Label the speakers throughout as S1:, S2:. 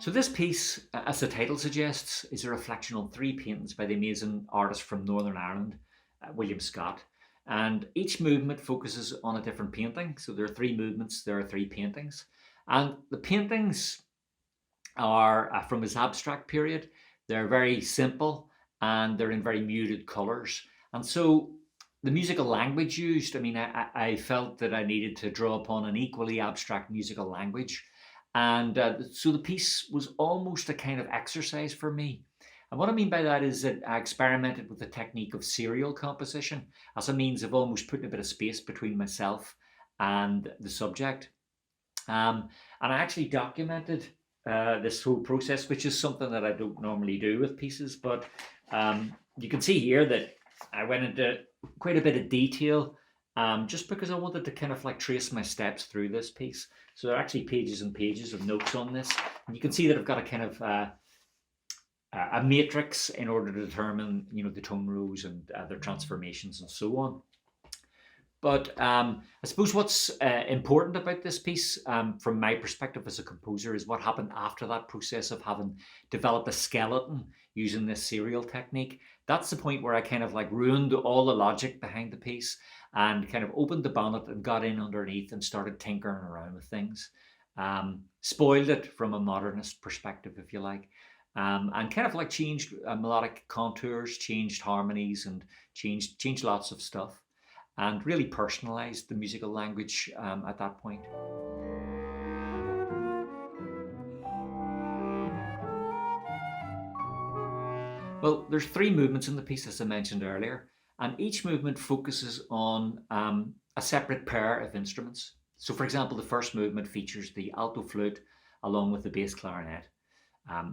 S1: So this piece, as the title suggests, is a reflection on three paintings by the amazing artist from Northern Ireland, William Scott. And each movement focuses on a different painting. So there are three movements, there are three paintings. And the paintings are from his abstract period. They're very simple and they're in very muted colours. And so the musical language used, I felt that I needed to draw upon an equally abstract musical language. And so the piece was almost a kind of exercise for me. And what I mean by that is that I experimented with the technique of serial composition as a means of almost putting a bit of space between myself and the subject. And I actually documented this whole process, which is something that I don't normally do with pieces. But you can see here that I went into quite a bit of detail just because I wanted to kind of like trace my steps through this piece. So there are actually pages and pages of notes on this. And you can see that I've got a kind of a matrix in order to determine, the tone rows and their transformations and so on. But I suppose what's important about this piece, from my perspective as a composer, is what happened after that process of having developed a skeleton using this serial technique. That's the point where I kind of like ruined all the logic behind the piece and kind of opened the bonnet and got in underneath and started tinkering around with things. Spoiled it from a modernist perspective, if you like. And kind of like changed melodic contours, changed harmonies, and changed lots of stuff, and really personalized the musical language at that point. Well, there's three movements in the piece, as I mentioned earlier, and each movement focuses on a separate pair of instruments. So, for example, the first movement features the alto flute along with the bass clarinet.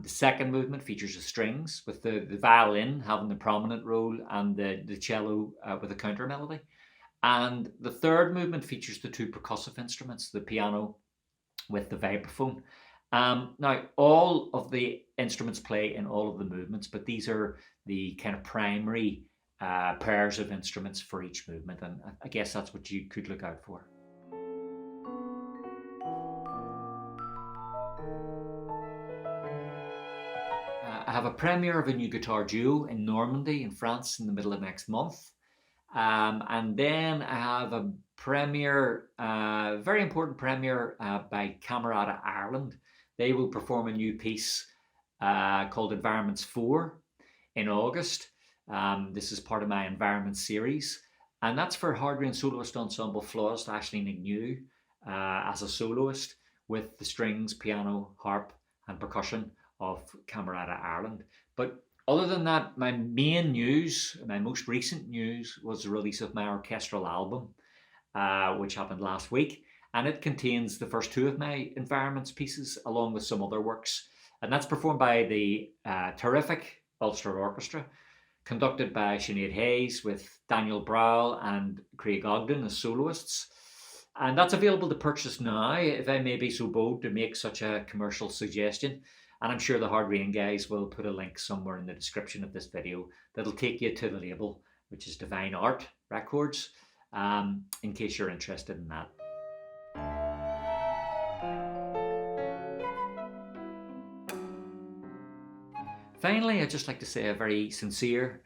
S1: The second movement features the strings, with the violin having the prominent role and the cello with a counter melody. And the third movement features the two percussive instruments, the piano with the vibraphone. Now, all of the instruments play in all of the movements, but these are the kind of primary pairs of instruments for each movement. And I guess that's what you could look out for. I have a premiere of a new guitar duo in Normandy in France in the middle of next month. And then I have a premiere, very important premiere by Camerata Ireland. They will perform a new piece called Environments 4 in August. This is part of my Environment series. And that's for Rain SoloistEnsemble florist Ashley McNew as a soloist with the strings, piano, harp, and percussion of Camerata Ireland. But other than that, my main news, my most recent news, was the release of my orchestral album, which happened last week. And it contains the first two of my Environments pieces, along with some other works. And that's performed by the terrific Ulster Orchestra, conducted by Sinead Hayes, with Daniel Browell and Craig Ogden as soloists. And that's available to purchase now, if I may be so bold to make such a commercial suggestion. And I'm sure the Hard Rain guys will put a link somewhere in the description of this video that'll take you to the label, which is Divine Art Records, in case you're interested in that. Finally, I'd just like to say a very sincere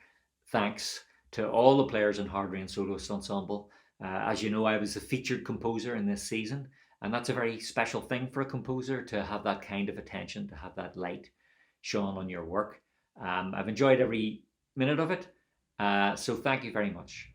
S1: thanks to all the players in Rain SoloistEnsemble. As you know, I was the featured composer in this season, and that's a very special thing for a composer, to have that kind of attention, to have that light shone on your work. I've enjoyed every minute of it, so thank you very much.